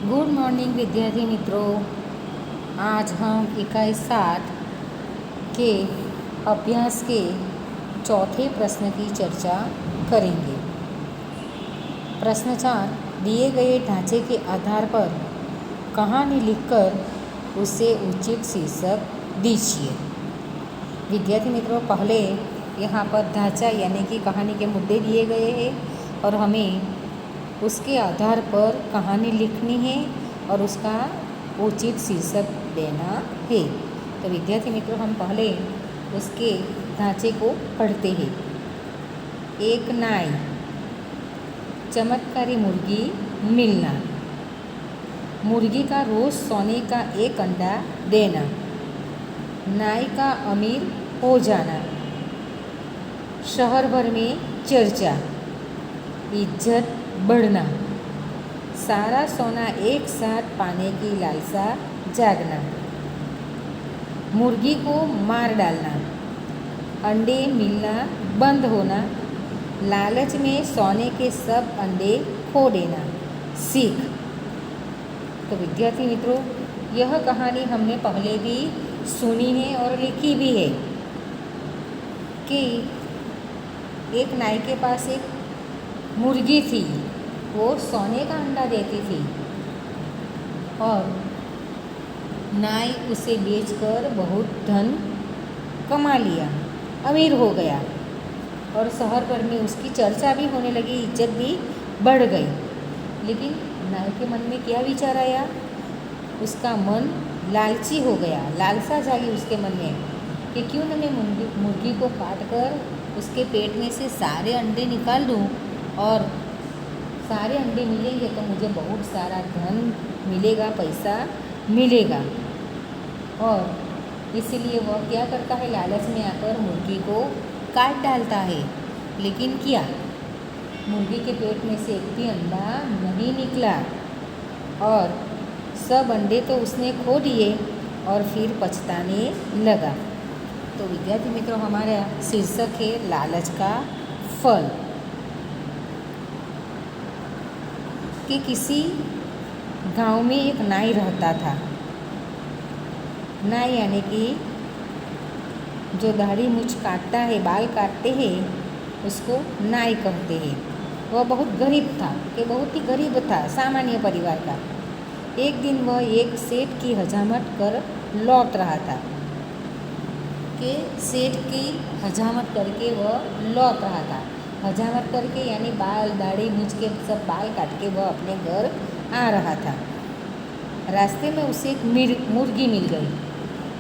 Good morning विद्यार्थी मित्रों। आज हम इकाई 7 के अभ्यास के चौथे प्रश्न की चर्चा करेंगे। प्रश्न 4, दिए गए ढांचे के आधार पर कहानी लिखकर उसे उचित शीर्षक दीजिए। विद्यार्थी मित्रों, पहले यहाँ पर ढांचा यानी कि कहानी के मुद्दे दिए गए हैं और हमें उसके आधार पर कहानी लिखनी है और उसका उचित शीर्षक देना है। तो विद्यार्थी मित्रों, हम पहले उसके ढांचे को पढ़ते हैं। एक नाई, चमत्कारी मुर्गी मिलना, मुर्गी का रोज़ सोने का एक अंडा देना, नाई का अमीर हो जाना, शहर भर में चर्चा, इज्जत बढ़ना, सारा सोना एक साथ पाने की लालसा जागना, मुर्गी को मार डालना, अंडे मिलना बंद होना, लालच में सोने के सब अंडे खो देना, सीख। तो विद्यार्थी मित्रों, यह कहानी हमने पहले भी सुनी है और लिखी भी है कि एक नाई के पास एक मुर्गी थी। वो सोने का अंडा देती थी और नाई उसे बेचकर बहुत धन कमा लिया, अमीर हो गया और शहर भर में उसकी चर्चा भी होने लगी, इज्जत भी बढ़ गई। लेकिन नाई के मन में क्या विचार आया? उसका मन लालची हो गया, लालसा जागी उसके मन में कि क्यों न मैं मुर्गी को काट कर उसके पेट में से सारे अंडे निकाल दूँ और सारे अंडे मिलेंगे तो मुझे बहुत सारा धन मिलेगा, पैसा मिलेगा। और इसीलिए वह क्या करता है, लालच में आकर मुर्गी को काट डालता है। लेकिन क्या मुर्गी के पेट में से एक भी अंडा नहीं निकला और सब अंडे तो उसने खो दिए और फिर पछताने लगा। तो विद्यार्थी मित्रों, हमारा शीर्षक है लालच का फल। कि किसी गांव में एक नाई रहता था। नाई यानी कि जो दाढ़ी मूछ काटता है, बाल काटते हैं, उसको नाई कहते हैं। वह बहुत गरीब था, कि बहुत ही गरीब था, सामान्य परिवार का। एक दिन वह एक सेठ की हजामत कर लौट रहा था। कि सेठ की हजामत करके वह लौट रहा था। हजामत करके यानी बाल दाढ़ी मूछ के सब बाल काट के वह अपने घर आ रहा था। रास्ते में उसे एक मुर्गी मिल गई।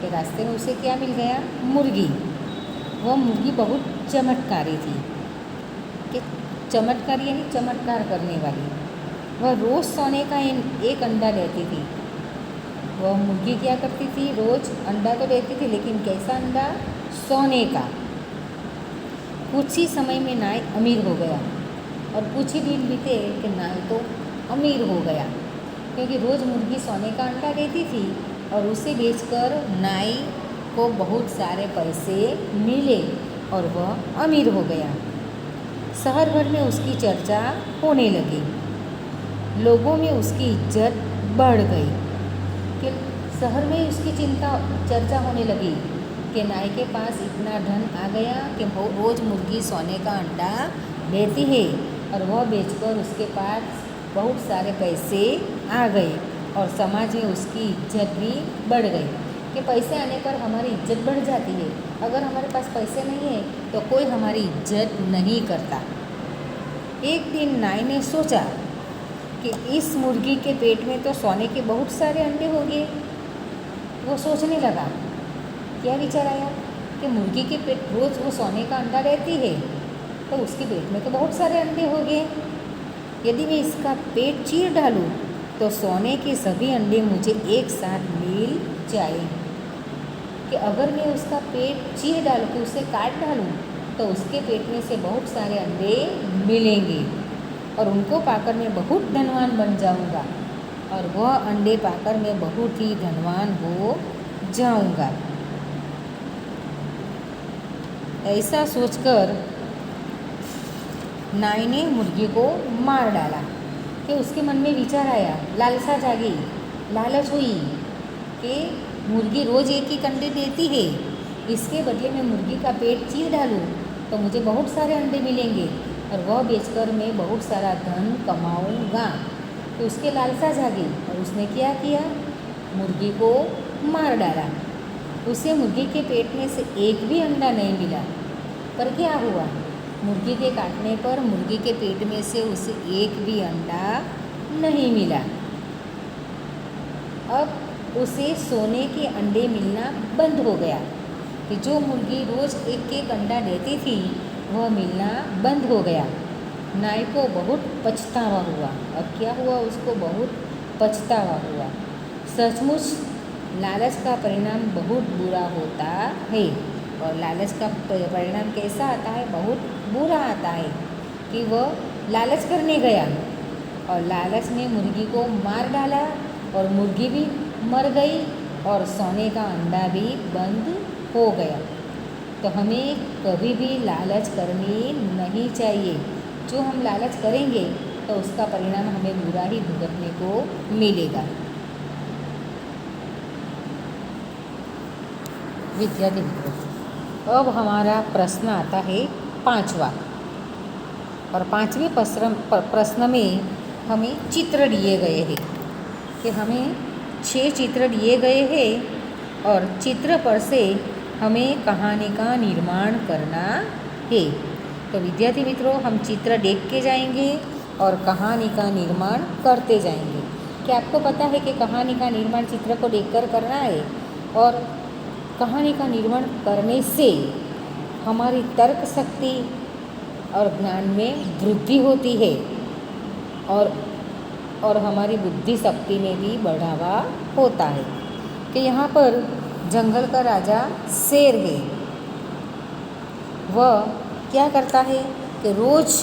कि रास्ते में उसे क्या मिल गया? मुर्गी। वह मुर्गी बहुत चमत्कारी थी। कि चमत्कारी यानी चमत्कार करने वाली। वह रोज़ सोने का एक अंडा देती थी। वह मुर्गी क्या करती थी? रोज़ अंडा तो देती थी, लेकिन कैसा अंडा? सोने का। कुछ ही समय में नाई अमीर हो गया और कुछ ही दिन बीते कि नाई तो अमीर हो गया, क्योंकि रोज़ मुर्गी सोने का अंडा देती थी और उसे बेचकर नाई को बहुत सारे पैसे मिले और वह अमीर हो गया। शहर भर में उसकी चर्चा होने लगी, लोगों में उसकी इज्जत बढ़ गई। कि शहर में उसकी चर्चा होने लगी कि नाई के पास इतना धन आ गया कि वो रोज़ मुर्गी सोने का अंडा देती है और वह बेचकर उसके पास बहुत सारे पैसे आ गए और समाज में उसकी इज्जत भी बढ़ गई। कि पैसे आने पर हमारी इज्जत बढ़ जाती है, अगर हमारे पास पैसे नहीं है तो कोई हमारी इज्जत नहीं करता। एक दिन नाई ने सोचा कि इस मुर्गी के पेट में तो सोने के बहुत सारे अंडे होंगे। वो सोचने लगा, क्या विचार आया कि मुर्गी के पेट रोज़ वो सोने का अंडा देती है तो उसके पेट में तो बहुत सारे अंडे होंगे। यदि मैं इसका पेट चीर डालूं तो सोने के सभी अंडे मुझे एक साथ मिल जाए। कि अगर मैं उसका पेट चीर डालूं, कि उसे काट डालूं, तो उसके पेट में से बहुत सारे अंडे मिलेंगे और उनको पाकर मैं बहुत धनवान बन जाऊंगा और वह अंडे पाकर मैं बहुत ही धनवान हो जाऊंगा। ऐसा सोचकर नाई ने मुर्गी को मार डाला। कि उसके मन में विचार आया, लालसा जागी, लालच हुई कि मुर्गी रोज़ एक ही अंडे देती है, इसके बदले में मुर्गी का पेट चीर डालूँ तो मुझे बहुत सारे अंडे मिलेंगे और वह बेचकर मैं बहुत सारा धन कमाऊँगा। तो उसके लालसा जागी और उसने क्या किया, मुर्गी को मार डाला। उसे मुर्गी के पेट में से एक भी अंडा नहीं मिला। पर क्या हुआ, मुर्गी के काटने पर मुर्गी के पेट में से उसे एक भी अंडा नहीं मिला। अब उसे सोने के अंडे मिलना बंद हो गया कि जो मुर्गी रोज़ एक एक अंडा देती थी वह मिलना बंद हो गया। नाई को बहुत पछतावा हुआ। अब क्या हुआ, उसको बहुत पछतावा हुआ। सचमुच लालच का परिणाम बहुत बुरा होता है। और लालच का परिणाम कैसा आता है, बहुत बुरा आता है कि वह लालच करने गया और लालच ने मुर्गी को मार डाला और मुर्गी भी मर गई और सोने का अंडा भी बंद हो गया। तो हमें कभी भी लालच करनी नहीं चाहिए। जो हम लालच करेंगे तो उसका परिणाम हमें बुरा ही भुगतने को मिलेगा। विद्यार्थी मित्रों, अब हमारा प्रश्न आता है 5वां। और 5वें प्रश्न में हमें चित्र दिए गए हैं कि हमें 6 चित्र दिए गए हैं और चित्र पर से हमें कहानी का निर्माण करना है। तो विद्यार्थी मित्रों, हम चित्र देख के जाएंगे और कहानी का निर्माण करते जाएंगे। क्या आपको पता है कि कहानी का निर्माण चित्र को देखकर करना है? और कहानी का निर्माण करने से हमारी तर्क शक्ति और ज्ञान में वृद्धि होती है और हमारी बुद्धि शक्ति में भी बढ़ावा होता है। कि यहाँ पर जंगल का राजा शेर है। वह क्या करता है कि रोज़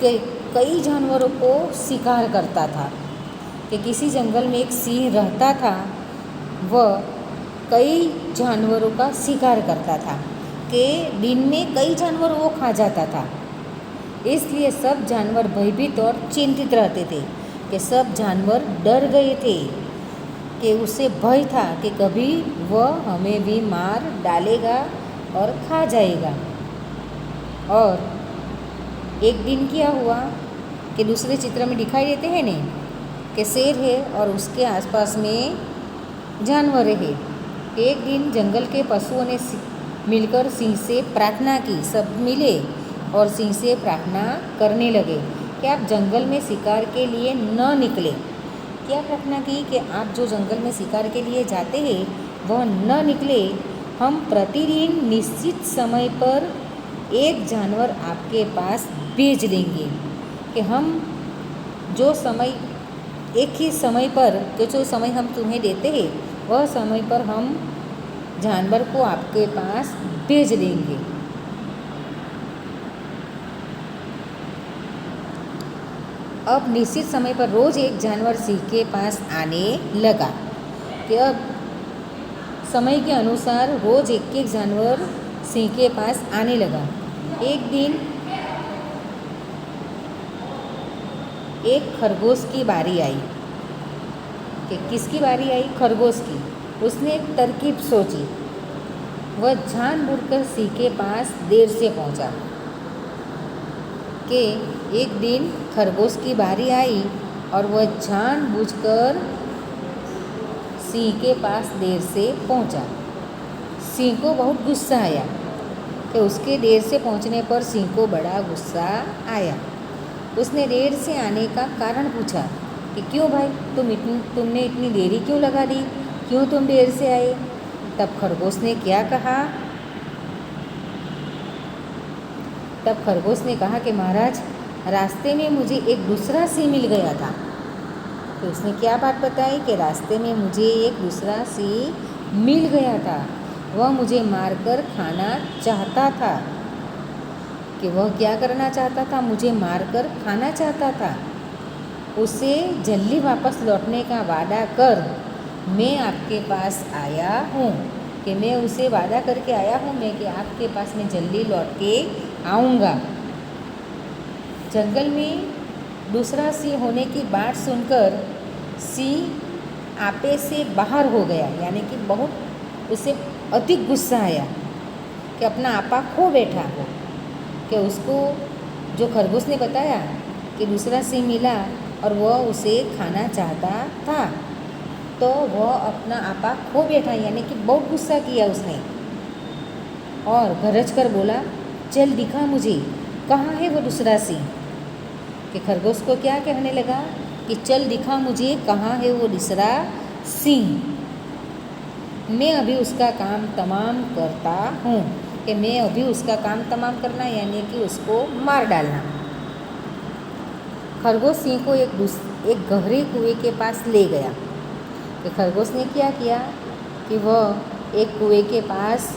के कई जानवरों को शिकार करता था। कि किसी जंगल में एक सिंह रहता था, वह कई जानवरों का शिकार करता था कि दिन में कई जानवर वो खा जाता था। इसलिए सब जानवर भयभीत और चिंतित रहते थे कि सब जानवर डर गए थे कि उसे भय था कि कभी वह हमें भी मार डालेगा और खा जाएगा। और एक दिन क्या हुआ कि दूसरे चित्र में दिखाई देते हैं ने कि शेर है और उसके आसपास में जानवर है। एक दिन जंगल के पशुओं ने मिलकर सिंह से प्रार्थना की। सब मिले और सिंह से प्रार्थना करने लगे कि आप जंगल में शिकार के लिए न निकले। क्या प्रार्थना की कि आप जो जंगल में शिकार के लिए जाते हैं वह न निकले। हम प्रतिदिन निश्चित समय पर एक जानवर आपके पास भेज देंगे कि हम जो समय एक ही समय पर जो समय हम तुम्हें देते हैं वह समय पर हम जानवर को आपके पास भेज देंगे। अब निश्चित समय पर रोज़ एक जानवर सिंह के पास आने लगा। कि अब समय के अनुसार रोज़ एक एक जानवर सिंह के पास आने लगा। एक दिन एक खरगोश की बारी आई। कि किसकी बारी आई? खरगोश की। उसने एक तरकीब सोची। वह जानबूझकर सिंह के पास देर से पहुंचा। कि एक दिन खरगोश की बारी आई और वह जानबूझकर सिंह के पास देर से पहुंचा। सिंह को बहुत गुस्सा आया कि उसके देर से पहुंचने पर सिंह को बड़ा गुस्सा आया। उसने देर से आने का कारण पूछा कि क्यों भाई, तुमने इतनी देरी क्यों लगा दी, क्यों तुम देर से आए? तब खरगोश ने क्या कहा? तब खरगोश ने कहा कि महाराज, रास्ते में मुझे एक दूसरा सिंह मिल गया था। तो उसने क्या बात बताई कि रास्ते में मुझे एक दूसरा सिंह मिल गया था। वह मुझे मारकर खाना चाहता था। कि वह क्या करना चाहता था? मुझे मारकर खाना चाहता था। उसे जल्दी वापस लौटने का वादा कर मैं आपके पास आया हूँ। कि मैं उसे वादा करके आया हूँ मैं कि आपके पास मैं जल्दी लौट के आऊँगा। जंगल में दूसरा सिंह होने की बात सुनकर सिंह आपे से बाहर हो गया, यानी कि बहुत उसे अधिक गुस्सा आया कि अपना आपा खो बैठा हो, कि उसको जो खरगोश ने बताया कि दूसरा सिंह मिला और वह उसे खाना चाहता था, तो वह अपना आपा खो बैठा, यानी कि बहुत गुस्सा किया उसने और गरज कर बोला, चल दिखा मुझे कहाँ है वो दूसरा सिंह। कि खरगोश को क्या कहने लगा कि चल दिखा मुझे कहाँ है वो दूसरा सिंह, मैं अभी उसका काम तमाम करता हूँ। कि मैं अभी उसका काम तमाम करना यानी कि उसको मार डालना। खरगोश सिंह को एक गहरे कुएं के पास ले गया। कि खरगोश ने क्या किया कि वह एक कुएं के पास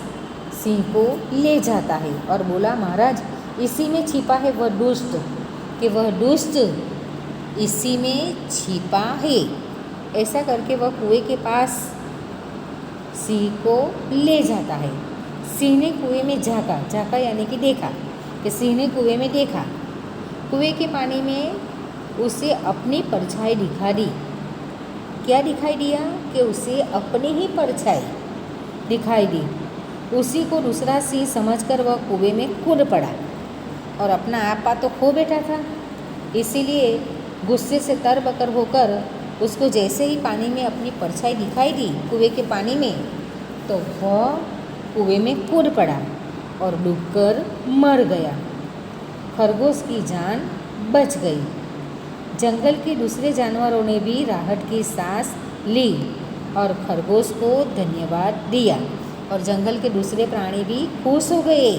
सिंह को ले जाता है और बोला, महाराज इसी में छिपा है वह दुष्ट, कि वह दुष्ट इसी में छिपा है। ऐसा करके वह कुएं के पास सिंह को ले जाता है। सिंह ने कुएं में झाँका यानी कि देखा, कि सिंह ने कुएं में देखा, कुएं के पानी में उसे अपनी परछाई दिखा दी। क्या दिखाई दिया कि उसे अपनी ही परछाई दिखाई दी। उसी को दूसरा सिंह समझकर वह कुएं में कूद पड़ा और अपना आपा तो खो बैठा था, इसीलिए गुस्से से तरबतर होकर उसको जैसे ही पानी में अपनी परछाई दिखाई दी कुएं के पानी में, तो वह कुएं में कूद पड़ा और डूबकर मर गया। खरगोश की जान बच गई। जंगल के दूसरे जानवरों ने भी राहत की सांस ली और खरगोश को धन्यवाद दिया, और जंगल के दूसरे प्राणी भी खुश हो गए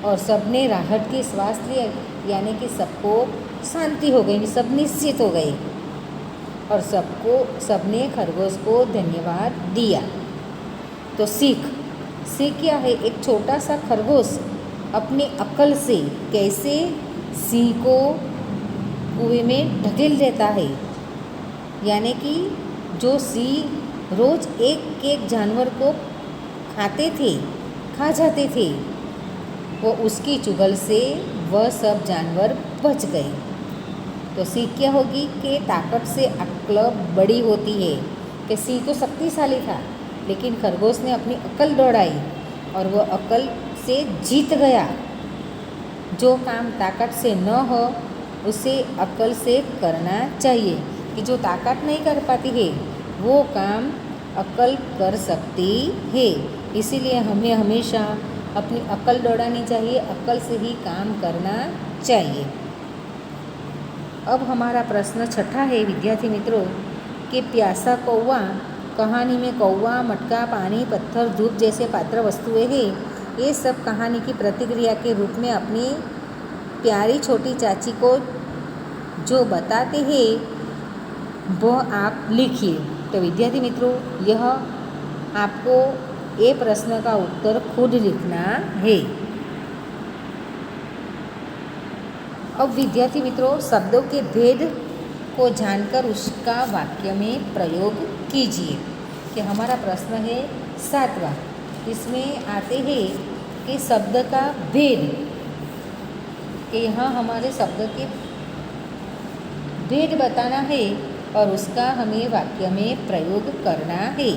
और सबने राहत की श्वास लिए, यानी कि सबको शांति हो गई, सब निश्चित हो गए और सबने खरगोश को धन्यवाद दिया। तो सीख क्या है? एक छोटा सा खरगोश अपनी अक्ल से कैसे सिंह को कुएं में ढकेल देता है, यानी कि जो सिंह रोज़ एक जानवर को खा जाते थे, वो उसकी चुगल से वह सब जानवर बच गए। तो सीख क्या होगी कि ताकत से अक्ल बड़ी होती है। कि सिंह तो शक्तिशाली था, लेकिन खरगोश ने अपनी अक्ल दौड़ाई और वह अक्ल से जीत गया। जो काम ताकत से न हो उसे अक्ल से करना चाहिए, कि जो ताकत नहीं कर पाती है वो काम अक्ल कर सकती है। इसीलिए हमें हमेशा अपनी अक्ल दौड़ानी चाहिए, अक्ल से ही काम करना चाहिए। अब हमारा प्रश्न छठा है विद्यार्थी मित्रों, कि प्यासा कौवा कहानी में कौवा, मटका, पानी, पत्थर, धूप जैसे पात्र वस्तुएं हैं। ये सब कहानी की प्रतिक्रिया के रूप में अपनी प्यारी छोटी चाची को जो बताते हैं वो आप लिखिए। तो विद्यार्थी मित्रों, यह आपको ये प्रश्न का उत्तर खुद लिखना है। अब विद्यार्थी मित्रों, शब्दों के भेद को जानकर उसका वाक्य में प्रयोग कीजिए। कि हमारा प्रश्न है 7वां, इसमें आते हैं कि शब्द का भेद, कि यहाँ हमारे शब्द के भेद बताना है और उसका हमें वाक्य में प्रयोग करना है।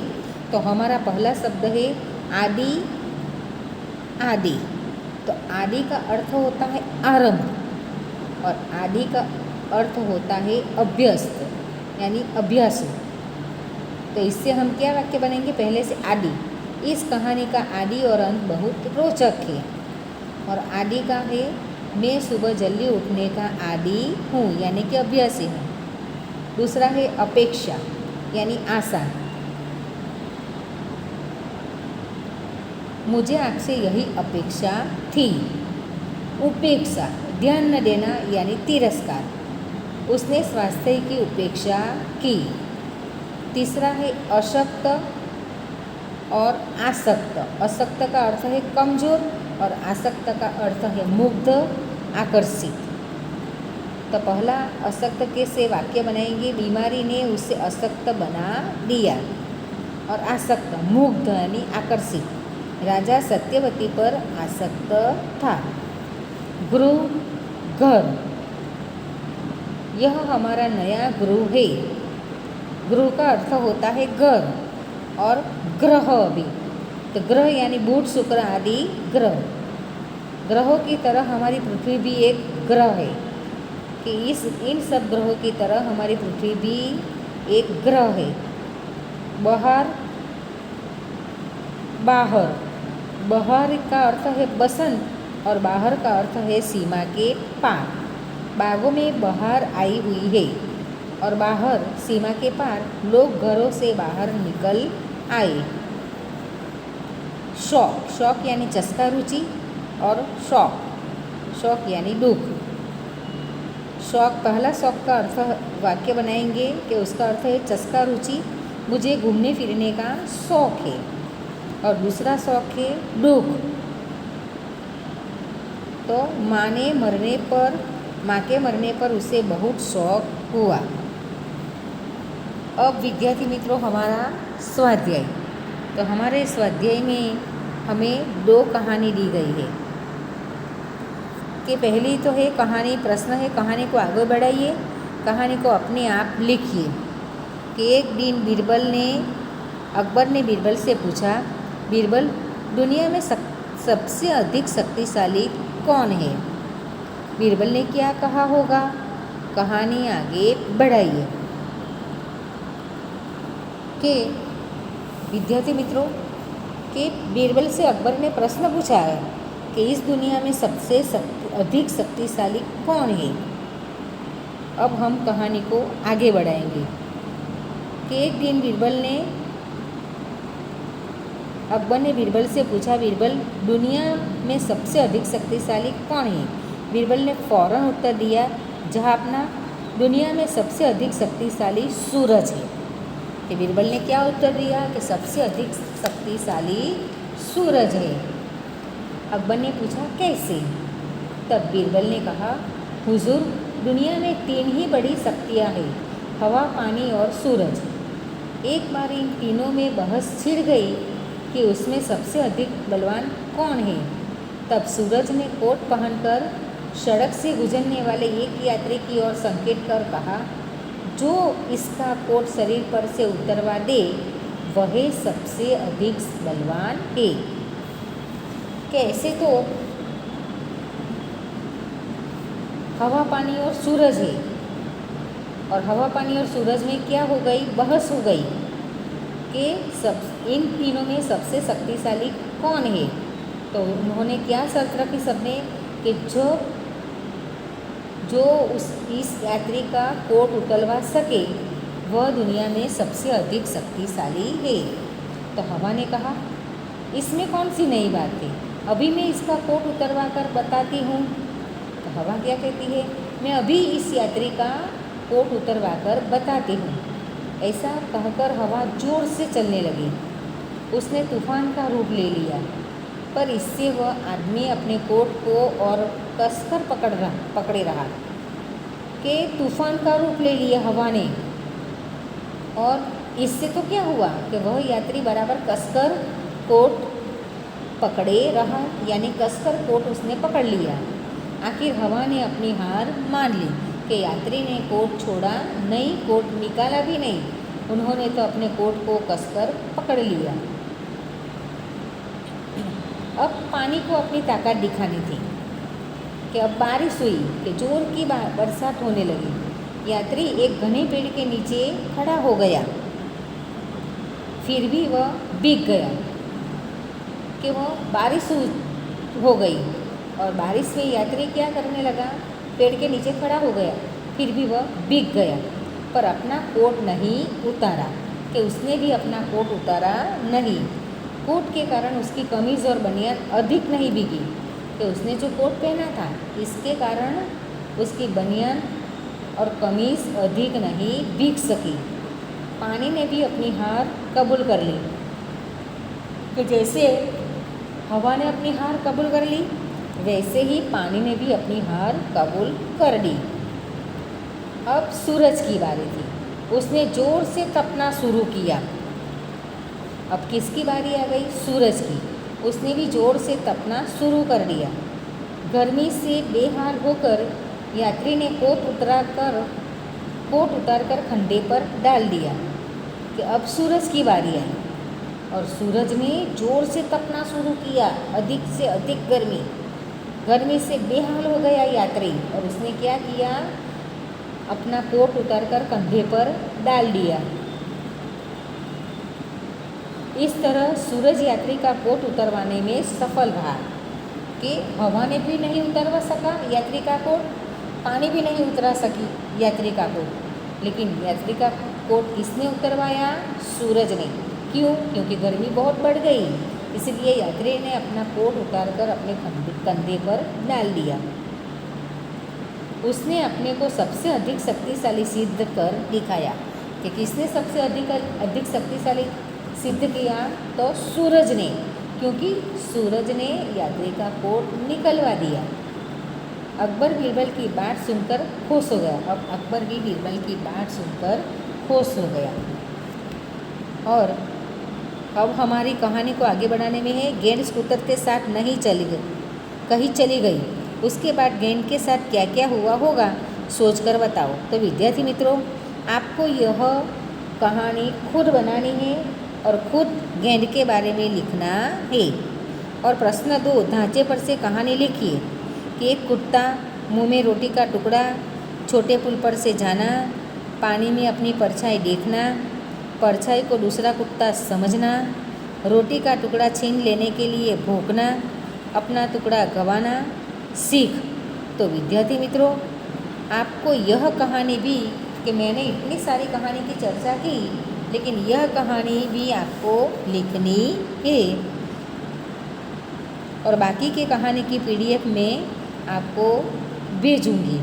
तो हमारा पहला शब्द है आदि। आदि, तो आदि का अर्थ होता है आरंभ और आदि का अर्थ होता है अभ्यस्त, यानी अभ्यास। तो इससे हम क्या वाक्य बनेंगे? पहले से आदि, इस कहानी का आदि और अंत बहुत रोचक है। और आदि का है मैं सुबह जल्दी उठने का आदि हूँ, यानी कि अभ्यासी हूँ। दूसरा है अपेक्षा, यानी आशा, मुझे आपसे यही अपेक्षा थी। उपेक्षा, ध्यान न देना यानी तिरस्कार, उसने स्वास्थ्य की उपेक्षा की। तीसरा है अशक्त और आसक्त। अशक्त का अर्थ है कमज़ोर और आसक्त का अर्थ है मुग्ध, आकर्षित। तो पहला अशक्त के से वाक्य बनाएंगे, बीमारी ने उसे अशक्त बना दिया। और आसक्त, मुग्ध यानी आकर्षित, राजा सत्यवती पर आसक्त था। गृह, घर, यह हमारा नया गृह है। गृह का अर्थ होता है घर और ग्रह भी। तो ग्रह यानी बुध शुक्र आदि ग्रह। ग्रहों की तरह हमारी पृथ्वी भी एक ग्रह है कि इन सब ग्रहों की तरह हमारी पृथ्वी भी एक ग्रह है। बाहर बाहर बाहर का अर्थ है बसंत और बाहर का अर्थ है सीमा के पार। बागों में बाहर आई हुई है और बाहर सीमा के पार लोग घरों से बाहर निकल आए। शौक, शौक यानी चस्का रुचि और शौक, शौक यानी दुख। शौक, पहला शौक का अर्थ वाक्य बनाएंगे कि उसका अर्थ है चस्का रुचि, मुझे घूमने फिरने का शौक है। और दूसरा शौक है दुख। तो माँ के मरने पर उसे बहुत शौक हुआ। अब विद्यार्थी मित्रों हमारा स्वाध्याय। तो हमारे स्वाध्याय में हमें 2 कहानी दी गई है कि पहली तो है कहानी, प्रश्न है कहानी को आगे बढ़ाइए, कहानी को अपने आप लिखिए। कि एक दिन अकबर ने बीरबल से पूछा, बीरबल दुनिया में सबसे अधिक शक्तिशाली कौन है? बीरबल ने क्या कहा होगा? कहानी आगे बढ़ाइए। कि विद्यार्थी मित्रों कि बीरबल से अकबर ने प्रश्न पूछा है कि इस दुनिया में सबसे अधिक शक्तिशाली कौन है। अब हम कहानी को आगे बढ़ाएंगे कि एक दिन अकबर ने बीरबल से पूछा, बीरबल दुनिया में सबसे अधिक शक्तिशाली कौन है? बीरबल ने फौरन उत्तर दिया, जहापना दुनिया में सबसे अधिक शक्तिशाली सूरज है। कि बीरबल ने क्या उत्तर दिया कि सबसे अधिक शक्तिशाली सूरज है। अकबर ने पूछा कैसे? तब बीरबल ने कहा, हुजूर दुनिया में 3 ही बड़ी शक्तियाँ हैं, हवा, पानी और सूरज। एक बार इन तीनों में बहस छिड़ गई कि उसमें सबसे अधिक बलवान कौन है। तब सूरज ने कोट पहनकर सड़क से गुजरने वाले एक यात्री की ओर संकेत कर कहा, जो इसका कोट शरीर पर से उतरवा दे वह सबसे अधिक बलवान है। कैसे? तो हवा, पानी और सूरज है और हवा, पानी और सूरज में क्या हो गई? बहस हो गई कि इन तीनों में सबसे शक्तिशाली कौन है। तो उन्होंने क्या शर्त रखी सबने कि जो इस यात्री का कोट उतरवा सके वह दुनिया में सबसे अधिक शक्तिशाली है। तो हवा ने कहा, इसमें कौन सी नई बात है, अभी मैं इसका कोट उतरवा कर बताती हूँ। तो हवा क्या कहती है, मैं अभी इस यात्री का कोट उतरवा कर बताती हूँ। ऐसा कहकर हवा जोर से चलने लगी। उसने तूफान का रूप ले लिया, पर इससे वह आदमी अपने कोट को और कसकर पकड़े रहा। कि तूफान का रूप ले लिया हवा ने, और इससे तो क्या हुआ कि वह यात्री बराबर कसकर कोट पकड़े रहा, यानी कसकर कोट उसने पकड़ लिया। आखिर हवा ने अपनी हार मान ली कि यात्री ने कोट छोड़ा नहीं, कोट निकाला भी नहीं, उन्होंने तो अपने कोट को कसकर पकड़ लिया। अब पानी को अपनी ताकत दिखानी थी कि अब बारिश हुई कि जोर की बरसात होने लगी। यात्री एक घने पेड़ के नीचे खड़ा हो गया, फिर भी वह भीग गया कि वह बारिश हो गई। और बारिश में यात्री क्या करने लगा? पेड़ के नीचे खड़ा हो गया, फिर भी वह भीग गया, पर अपना कोट नहीं उतारा। कि उसने भी अपना कोट उतारा नहीं। कोट के कारण उसकी कमीज़ और बनियान अधिक नहीं भीगी। कि उसने जो कोट पहना था इसके कारण उसकी बनियान और कमीज़ अधिक नहीं भीग सकी। पानी ने भी अपनी हार कबूल कर ली। कि जैसे हवा ने अपनी हार कबूल कर ली, वैसे ही पानी ने भी अपनी हार कबूल कर ली। अब सूरज की बारी थी। उसने ज़ोर से तपना शुरू किया। अब किसकी बारी आ गई? सूरज की। उसने भी ज़ोर से तपना शुरू कर दिया। गर्मी से बेहाल होकर यात्री ने कोट कोट उतारकर कंधे पर डाल दिया कि अब सूरज की बारी आई और सूरज ने जोर से तपना शुरू किया, अधिक से अधिक गर्मी से बेहाल हो गया यात्री। और उसने क्या किया, अपना कोट उतारकर कंधे पर डाल दिया। इस तरह सूरज यात्री का कोट उतरवाने में सफल रहा कि हवा ने भी नहीं उतरवा सका यात्री का कोट, पानी भी नहीं उतरा सकी यात्री का कोट, लेकिन यात्री का कोट किसने उतरवाया? सूरज ने। क्यों? क्योंकि गर्मी बहुत बढ़ गई, इसलिए यात्री ने अपना कोट उतारकर अपने कंधे पर डाल दिया। उसने अपने को सबसे अधिक शक्तिशाली सिद्ध कर दिखाया कि किसने सबसे अधिक शक्तिशाली सिद्ध किया? तो सूरज ने, क्योंकि सूरज ने यात्री का कोट निकलवा दिया। अकबर बीरबल की बात सुनकर खुश हो गया। अब अकबर भी बीरबल की बात सुनकर खुश हो गया। और अब हमारी कहानी को आगे बढ़ाने में है, गेंद स्कूटर के साथ नहीं चली गई, कहीं चली गई। उसके बाद गेंद के साथ क्या क्या हुआ होगा, सोचकर बताओ। तो विद्यार्थी मित्रों, आपको यह कहानी खुद बनानी है और खुद गेंद के बारे में लिखना है। और प्रश्न 2, ढांचे पर से कहानी लिखिए कि एक कुत्ता, मुंह में रोटी का टुकड़ा, छोटे पुल पर से जाना, पानी में अपनी परछाई देखना, परछाई को दूसरा कुत्ता समझना, रोटी का टुकड़ा छीन लेने के लिए भौंकना, अपना टुकड़ा गंवाना, सीख। तो विद्यार्थी मित्रों, आपको यह कहानी भी, कि मैंने इतनी सारी कहानी की चर्चा की, लेकिन यह कहानी भी आपको लिखनी है। और बाकी की कहानी की PDF में आपको भेजूंगी।